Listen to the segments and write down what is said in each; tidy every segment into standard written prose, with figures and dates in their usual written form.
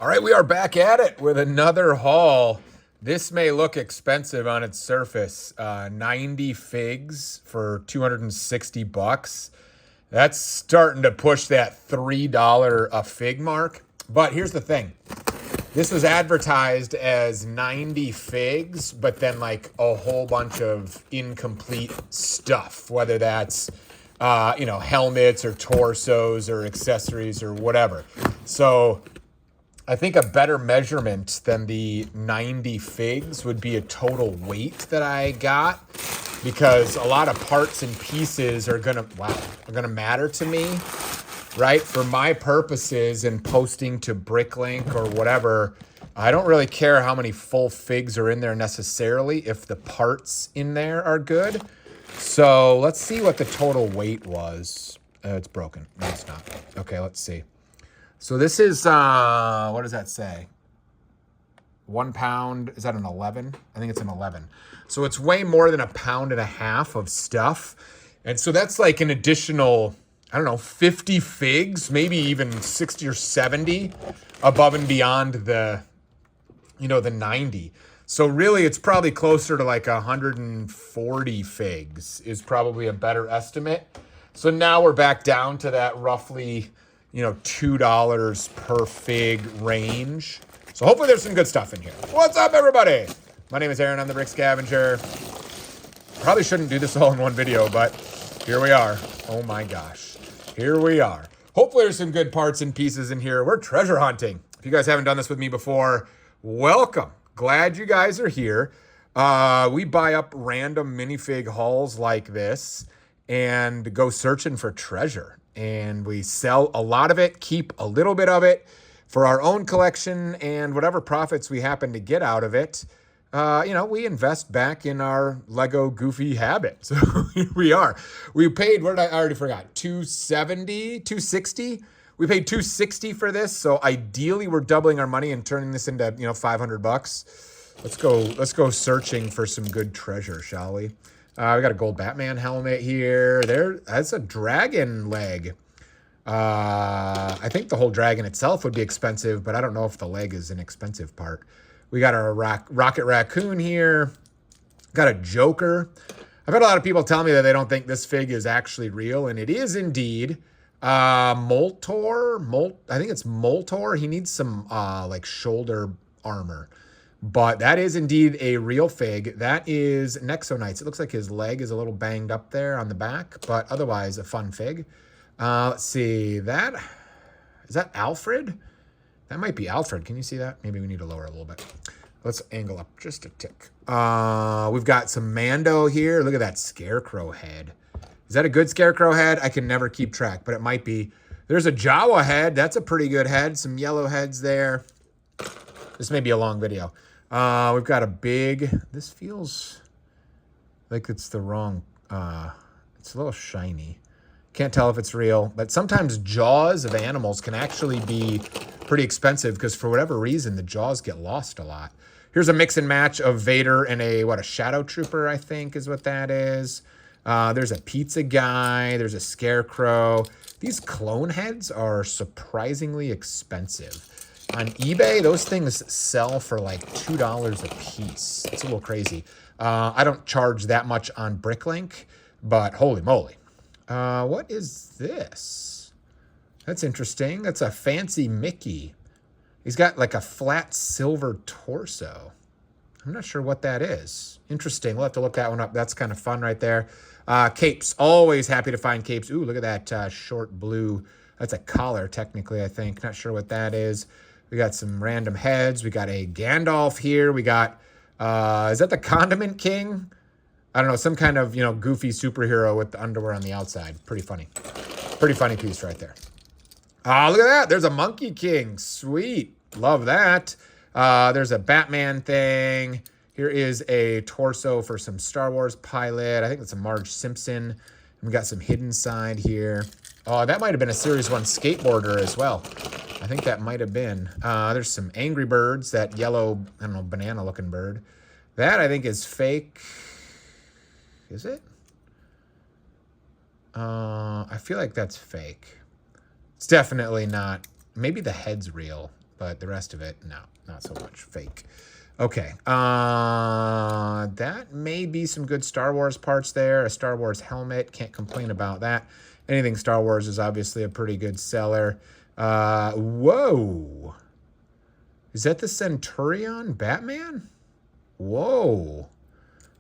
All right, we are back at it with another haul. This may look expensive on its surface. 90 figs for 260 bucks. That's starting to push that $3 a fig mark. But here's the thing. This was advertised as 90 figs, but then like a whole bunch of incomplete stuff, whether that's helmets or torsos or accessories or whatever. So I think a better measurement than the 90 figs would be a total weight that I got, because a lot of parts and pieces are gonna matter to me, right? For my purposes in posting to Bricklink or whatever, I don't really care how many full figs are in there necessarily if the parts in there are good. So let's see what the total weight was. It's broken. No, it's not. Okay, let's see. So this is, what does that say? 1 pound, is that an 11? I think it's an 11. So it's way more than a pound and a half of stuff. And so that's like an additional, 50 figs, maybe even 60 or 70 above and beyond the 90. So really it's probably closer to like 140 figs is probably a better estimate. So now we're back down to that roughly $2 per fig range. So hopefully there's some good stuff in here. What's up, everybody? My name is Aaron. I'm the Brick Scavenger. Probably shouldn't do this all in one video, but here we are. Oh my gosh. Here we are. Hopefully there's some good parts and pieces in here. We're treasure hunting. If you guys haven't done this with me before, welcome. Glad you guys are here. We buy up random minifig hauls like this and go searching for treasure. And we sell a lot of it, keep a little bit of it for our own collection, and whatever profits we happen to get out of it, we invest back in our Lego goofy habit. So here we are. We paid, I already forgot, $270, $260. We paid $260 for this. So ideally we're doubling our money and turning this into, $500. Let's go searching for some good treasure, shall we? We got a gold Batman helmet here. That's a dragon leg. I think the whole dragon itself would be expensive, but I don't know if the leg is an expensive part. We got our rocket raccoon here. Got a Joker. I've had a lot of people tell me that they don't think this fig is actually real, and it is indeed. Moltor. I think it's Moltor. He needs some shoulder armor. But that is indeed a real fig. That is Nexonites. It looks like his leg is a little banged up there on the back, but otherwise a fun fig. Let's see. Is that Alfred? That might be Alfred. Can you see that? Maybe we need to lower a little bit. Let's angle up just a tick. We've got some Mando here. Look at that scarecrow head. Is that a good scarecrow head? I can never keep track, but it might be. There's a Jawa head. That's a pretty good head. Some yellow heads there. This may be a long video. We've got a big, this feels like it's the wrong, it's a little shiny. Can't tell if it's real, but sometimes jaws of animals can actually be pretty expensive because for whatever reason, the jaws get lost a lot. Here's a mix and match of Vader and a shadow trooper, I think is what that is. There's a pizza guy. There's a scarecrow. These clone heads are surprisingly expensive. On eBay, those things sell for like $2 a piece. It's a little crazy. I don't charge that much on Bricklink, but holy moly. What is this? That's interesting. That's a fancy Mickey. He's got like a flat silver torso. I'm not sure what that is. Interesting. We'll have to look that one up. That's kind of fun right there. Capes. Always happy to find capes. Ooh, look at that short blue. That's a collar, technically, I think. Not sure what that is. We got some random heads. We got a Gandalf here. We got, is that the Condiment King? I don't know, some kind of, goofy superhero with the underwear on the outside. Pretty funny. Pretty funny piece right there. Look at that. There's a Monkey King. Sweet. Love that. There's a Batman thing. Here is a torso for some Star Wars pilot. I think that's a Marge Simpson. And we got some hidden side here. Oh, that might have been a Series 1 skateboarder as well. I think that might have been. There's some Angry Birds, that yellow, banana-looking bird. That, I think, is fake. Is it? I feel like that's fake. It's definitely not. Maybe the head's real, but the rest of it, no, not so much. Fake. Okay, that may be some good Star Wars parts there. A Star Wars helmet, can't complain about that. Anything Star Wars is obviously a pretty good seller. Whoa. Is that the Centurion Batman? Whoa.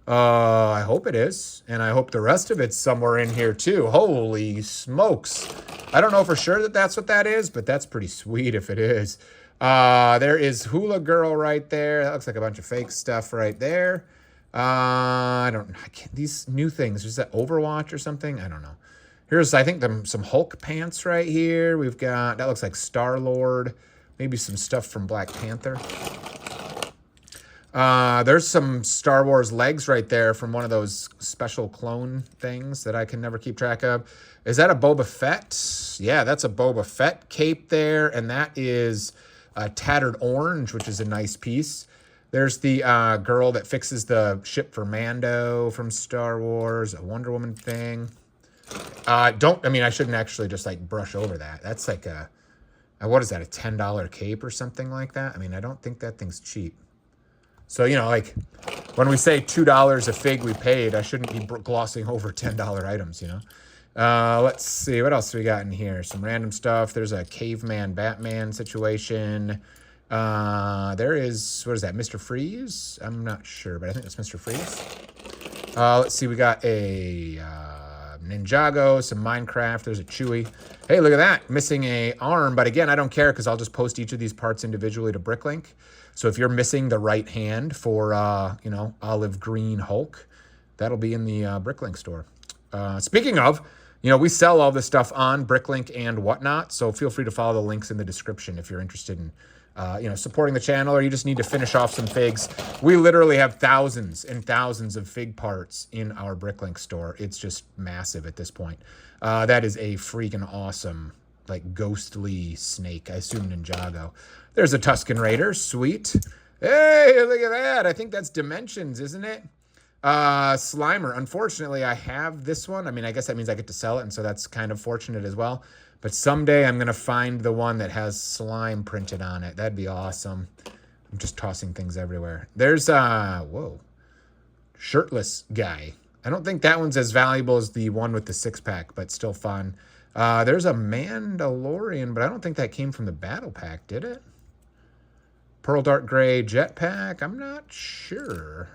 I hope it is. And I hope the rest of it's somewhere in here too. Holy smokes. I don't know for sure that that's what that is, but that's pretty sweet if it is. There is Hula Girl right there. That looks like a bunch of fake stuff right there. I can't, these new things. Is that Overwatch or something? I don't know. Here's, I think, some Hulk pants right here. We've got, that looks like Star-Lord. Maybe some stuff from Black Panther. There's some Star Wars legs right there from one of those special clone things that I can never keep track of. Is that a Boba Fett? Yeah, that's a Boba Fett cape there. And that is a tattered orange, which is a nice piece. There's the girl that fixes the ship for Mando from Star Wars, a Wonder Woman thing. I shouldn't actually just like brush over that. That's like what is that, a $10 cape or something like that? I mean, I don't think that thing's cheap. So, you know, like when we say $2 a fig we paid, I shouldn't be glossing over $10 items, you know? Let's see, what else do we got in here? Some random stuff. There's a caveman Batman situation. There is, what is that, Mr. Freeze? I'm not sure, but I think that's Mr. Freeze. Let's see, we got a Ninjago, some Minecraft. There's a Chewy. Hey, look at that, missing a arm. But again, I don't care because I'll just post each of these parts individually to Bricklink. So if you're missing the right hand for, olive green Hulk, that'll be in the Bricklink store. Speaking of, we sell all this stuff on Bricklink and whatnot. So feel free to follow the links in the description if you're interested in, supporting the channel, or you just need to finish off some figs. We literally have thousands and thousands of fig parts in our Bricklink store. It's just massive at this point. That is a freaking awesome, like, ghostly snake. I assume Ninjago. There's a Tusken Raider. Sweet. Hey, look at that. I think that's Dimensions, isn't it? Slimer. Unfortunately, I have this one. I mean, I guess that means I get to sell it, and so that's kind of fortunate as well. But someday I'm going to find the one that has slime printed on it. That'd be awesome. I'm just tossing things everywhere. There's, shirtless guy. I don't think that one's as valuable as the one with the six-pack, but still fun. There's a Mandalorian, but I don't think that came from the battle pack, did it? Pearl Dark Gray jetpack. I'm not sure.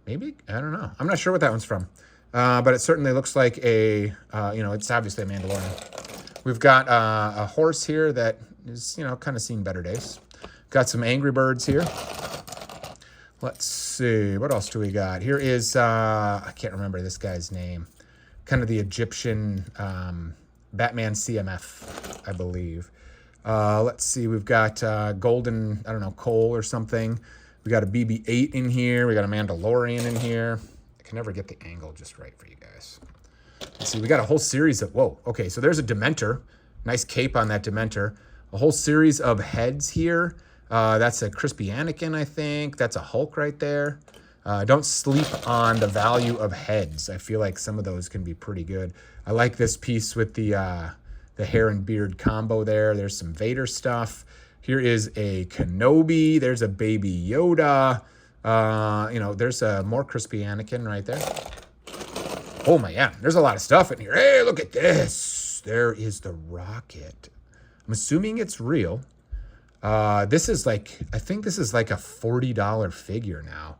Maybe? I don't know. I'm not sure what that one's from. But it certainly looks like a, it's obviously a Mandalorian. We've got a horse here that is, kind of seen better days. Got some Angry Birds here. Let's see. What else do we got? Here is, I can't remember this guy's name. Kind of the Egyptian Batman CMF, I believe. Let's see. We've got golden, I don't know, coal or something. We got a BB-8 in here. We got a Mandalorian in here. I can never get the angle just right for you guys. Let's see. We got a whole series of, whoa. Okay, so there's a Dementor. Nice cape on that Dementor. A whole series of heads here. That's a Crispy Anakin, I think. That's a Hulk right there. Don't sleep on the value of heads. I feel like some of those can be pretty good. I like this piece with the hair and beard combo there. There's some Vader stuff. Here is a Kenobi. There's a Baby Yoda. There's a more Crispy Anakin right there. Oh my, yeah. There's a lot of stuff in here. Hey, look at this. There is the rocket. I'm assuming it's real. This is like, I think this is like a $40 figure now.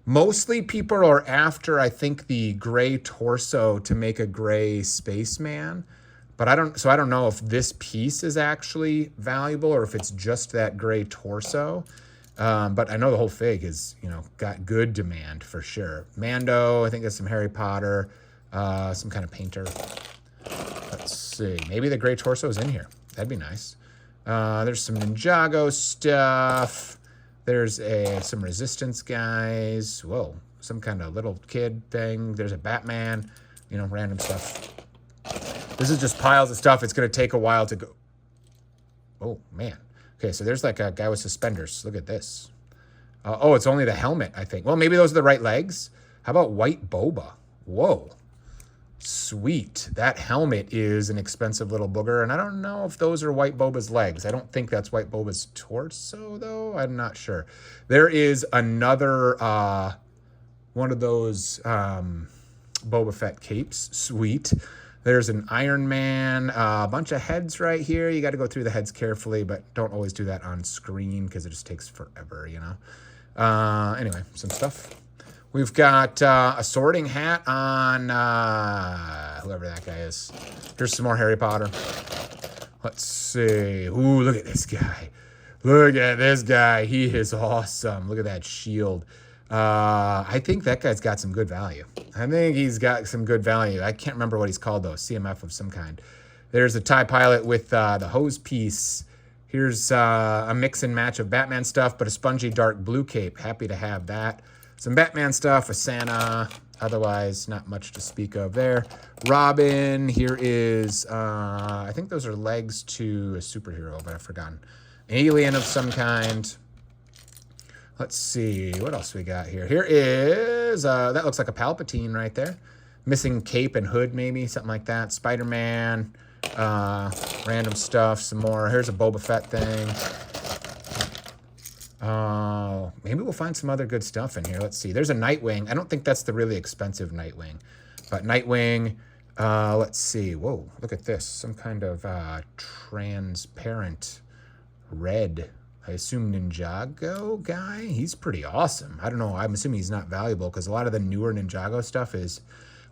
Mostly people are after, I think, the gray torso to make a gray spaceman. But I don't know if this piece is actually valuable or if it's just that gray torso. But I know the whole fig is, got good demand for sure. Mando, I think there's some Harry Potter, some kind of painter. Let's see. Maybe the gray torso is in here. That'd be nice. There's some Ninjago stuff. There's some Resistance guys. Whoa, some kind of little kid thing. There's a Batman, random stuff. This is just piles of stuff. It's going to take a while to go. Oh, man. Okay, so there's like a guy with suspenders. Look at this. It's only the helmet, I think. Well, maybe those are the right legs. How about White Boba? Whoa. Sweet. That helmet is an expensive little booger, and I don't know if those are White Boba's legs. I don't think that's White Boba's torso, though. I'm not sure. There is another one of those Boba Fett capes. Sweet. There's an Iron Man, a bunch of heads right here. You got to go through the heads carefully, but don't always do that on screen because it just takes forever, you know. Anyway, some stuff. We've got a sorting hat on whoever that guy is. Here's some more Harry Potter. Let's see. Ooh, look at this guy. Look at this guy. He is awesome. Look at that shield. I think that guy's got some good value. I think he's got some good value. I can't remember what he's called, though. CMF of some kind. There's a TIE pilot with the hose piece. Here's a mix and match of Batman stuff, but a spongy dark blue cape. Happy to have that. Some Batman stuff, a Santa. Otherwise, not much to speak of there. Robin. Here is, I think those are legs to a superhero, but I've forgotten. An alien of some kind. Let's see, what else we got here? Here is, that looks like a Palpatine right there. Missing cape and hood, maybe, something like that. Spider-Man, random stuff, some more. Here's a Boba Fett thing. Maybe we'll find some other good stuff in here. Let's see. There's a Nightwing. I don't think that's the really expensive Nightwing. But Nightwing, let's see. Whoa, look at this. Some kind of transparent red. I assume Ninjago guy. He's pretty awesome. I don't know. I'm assuming he's not valuable because a lot of the newer Ninjago stuff is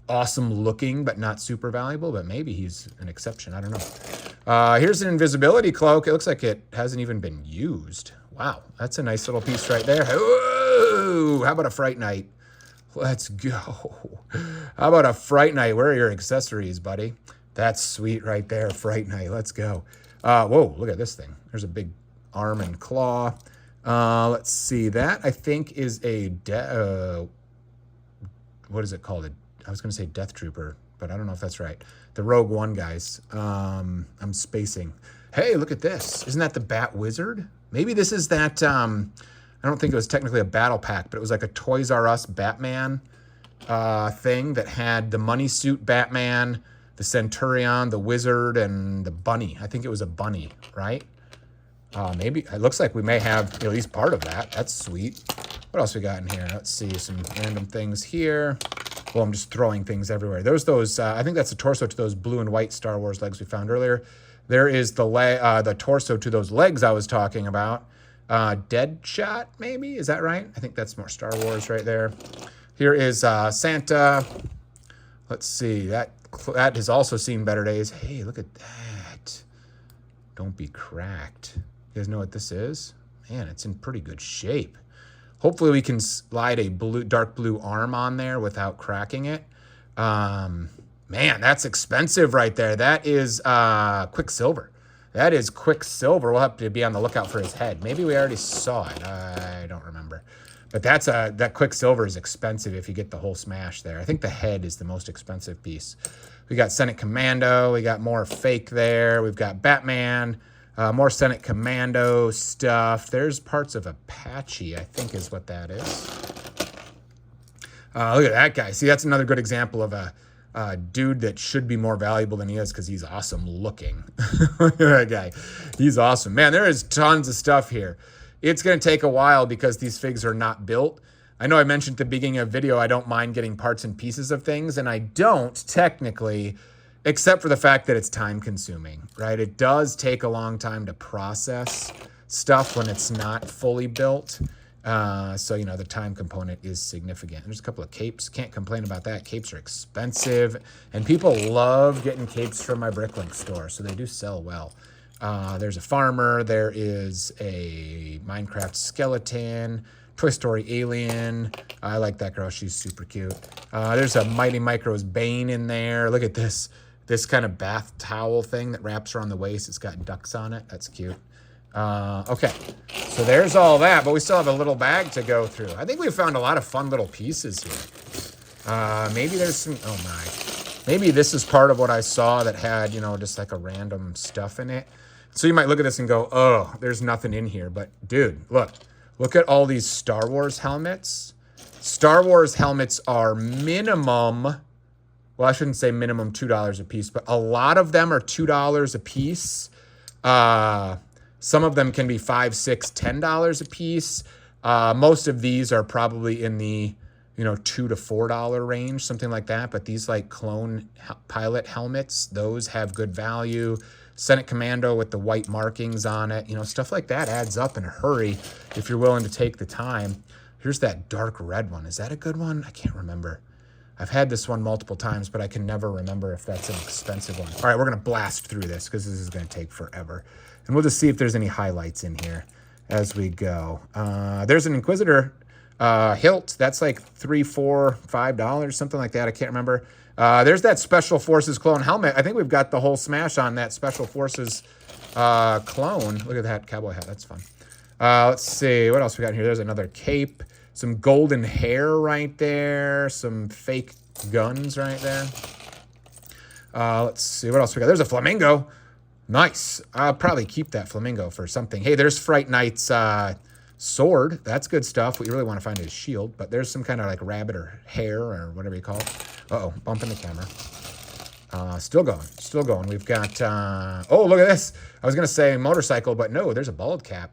awesome looking but not super valuable. But maybe he's an exception. I don't know. Here's an invisibility cloak. It looks like it hasn't even been used. Wow, that's a nice little piece right there. Whoa, how about a Fright Night? Let's go. How about a Fright Night? Where are your accessories, buddy? That's sweet right there, Fright Night. Let's go. Whoa, look at this thing. There's a big arm and claw. Let's see. That, I think, is a... what is it called? I was going to say Death Trooper, but I don't know if that's right. The Rogue One guys. I'm spacing. Hey, look at this. Isn't that the Bat Wizard? Maybe this is that, I don't think it was technically a battle pack, but it was like a Toys R Us Batman thing that had the money suit Batman, the Centurion, the Wizard, and the Bunny. I think it was a bunny, right? Maybe, it looks like we may have at least part of that. That's sweet. What else we got in here? Let's see, some random things here. Well, I'm just throwing things everywhere. There's those, I think that's the torso to those blue and white Star Wars legs we found earlier. There is the torso to those legs I was talking about. Deadshot, maybe? Is that right? I think that's more Star Wars right there. Here is Santa. Let's see. That has also seen better days. Hey, look at that. Don't be cracked. You guys know what this is? Man, it's in pretty good shape. Hopefully we can slide a dark blue arm on there without cracking it. Man, that's expensive right there. That is Quicksilver. That is Quicksilver. We'll have to be on the lookout for his head. Maybe we already saw it. I don't remember. But that Quicksilver is expensive if you get the whole smash there. I think the head is the most expensive piece. We got Senate Commando. We got more fake there. We've got Batman. More Senate Commando stuff. There's parts of Apache, I think is what that is. Look at that guy. See, that's another good example of a dude that should be more valuable than he is because he's awesome looking. Look at that guy. He's awesome. Man, there is tons of stuff here. It's going to take a while because these figs are not built. I know I mentioned at the beginning of the video I don't mind getting parts and pieces of things, and I don't technically, except for the fact that it's time consuming, right? It does take a long time to process stuff when it's not fully built. So, you know, the time component is significant. There's a couple of capes. Can't complain about that. Capes are expensive, and people love getting capes from my Bricklink store, so they do sell well. There's a farmer. There is a Minecraft skeleton. Toy Story alien. I like that girl. She's super cute. There's a Mighty Micros Bane in there. Look at this. This kind of bath towel thing that wraps around the waist. It's got ducks on it. That's cute. Okay, so there's all that, but we still have a little bag to go through. I think we found a lot of fun little pieces here. Maybe there's some, oh my. Maybe this is part of what I saw that had, you know, just like a random stuff in it. So you might look at this and go, oh, there's nothing in here. But dude, look at all these Star Wars helmets. Star Wars helmets are minimum, well, I shouldn't say minimum $2 a piece, but a lot of them are $2 a piece. Some of them can be $5, $6, $10 a piece. Most of these are probably in the, $2 to $4 range, something like that. But these like clone pilot helmets, those have good value. Senate Commando with the white markings on it, stuff like that adds up in a hurry if you're willing to take the time. Here's that dark red one. Is that a good one? I can't remember. I've had this one multiple times, but I can never remember if that's an expensive one. All right, we're going to blast through this because this is going to take forever. And we'll just see if there's any highlights in here as we go. There's an Inquisitor hilt. That's like $3, $4, $5, something like that. I can't remember. There's that Special Forces clone helmet. I think we've got the whole smash on that Special Forces clone. Look at that cowboy hat. That's fun. Let's see. What else we got here? There's another cape. Some golden hair right there. Some fake guns right there. Let's see. What else we got? There's a flamingo. Nice. I'll probably keep that flamingo for something. Hey, there's Fright Knight's sword. That's good stuff. What you really want to find is shield, but there's some kind of like rabbit or hare or whatever you call it. Uh-oh, bumping the camera. Still going. We've got, oh, look at this. I was going to say motorcycle, but no, there's a bald cap.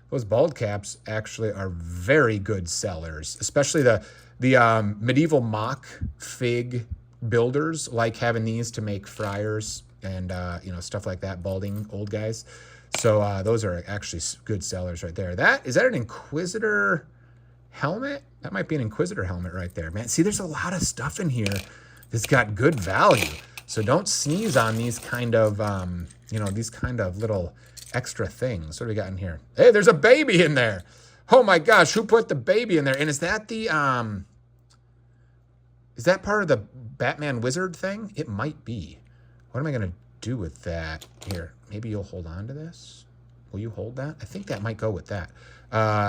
Those bald caps actually are very good sellers, especially the medieval mock fig builders like having these to make fryers and, stuff like that, balding old guys. So those are actually good sellers right there. Is that an Inquisitor helmet? That might be an Inquisitor helmet right there. Man, see, there's a lot of stuff in here that's got good value. So don't sneeze on these kind of, these kind of little extra things. What do we got in here? Hey, there's a baby in there. Oh my gosh, who put the baby in there? And is that the, is that part of the Batman Wizard thing? It might be. What am I going to do with that? Here, maybe you'll hold on to this. Will you hold that? I think that might go with that.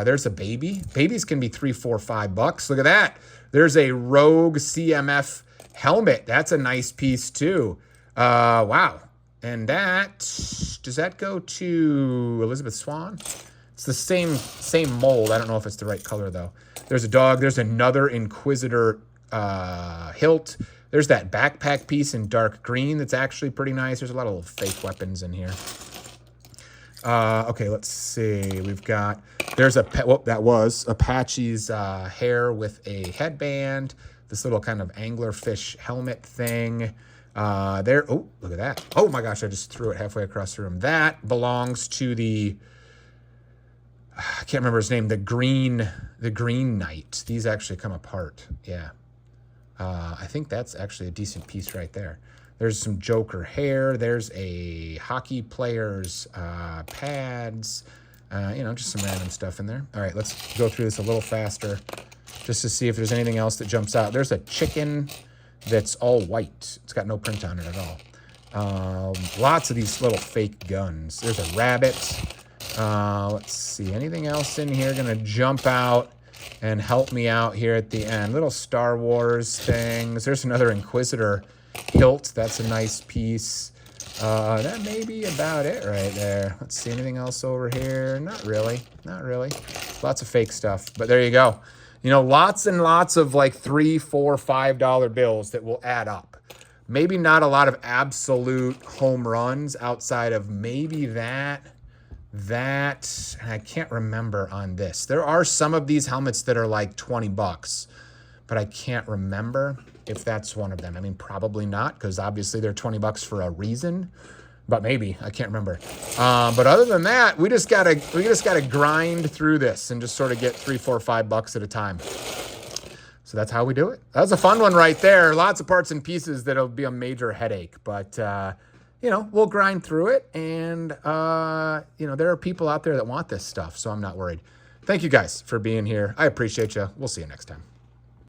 There's a baby. Babies can be $3, $4, $5. Look at that. There's a Rogue CMF helmet. That's a nice piece too. Wow. And does that go to Elizabeth Swann? It's the same mold. I don't know if it's the right color though. There's a dog. There's another Inquisitor hilt. There's that backpack piece in dark green that's actually pretty nice. There's a lot of little fake weapons in here. Okay, let's see. We've got, that was Apache's hair with a headband. This little kind of anglerfish helmet thing. Oh, look at that. Oh my gosh, I just threw it halfway across the room. That belongs to I can't remember his name, the Green Knight. These actually come apart. Yeah. I think that's actually a decent piece right there. There's some Joker hair. There's a hockey player's pads. Just some random stuff in there. All right, let's go through this a little faster just to see if there's anything else that jumps out. There's a chicken that's all white. It's got no print on it at all. Lots of these little fake guns. There's a rabbit. Let's see. Anything else in here going to jump out and help me out here at the end? Little Star Wars things. There's another Inquisitor hilt. That's a nice piece. That may be about it right there. Let's see, anything else over here? Not really. Lots of fake stuff, but there you go. Lots and lots of like $3, $4, $5 bills that will add up. Maybe not a lot of absolute home runs outside of maybe that, and I can't remember on this. There are some of these helmets that are like $20, but I can't remember if that's one of them. I mean, probably not, because obviously they're $20 for a reason, but maybe, I can't remember. But other than that, we just gotta grind through this and just sort of get $3, $4, $5 at a time. So that's how we do it. That was a fun one right there. Lots of parts and pieces that'll be a major headache, but we'll grind through it. And, there are people out there that want this stuff, so I'm not worried. Thank you guys for being here. I appreciate you. We'll see you next time.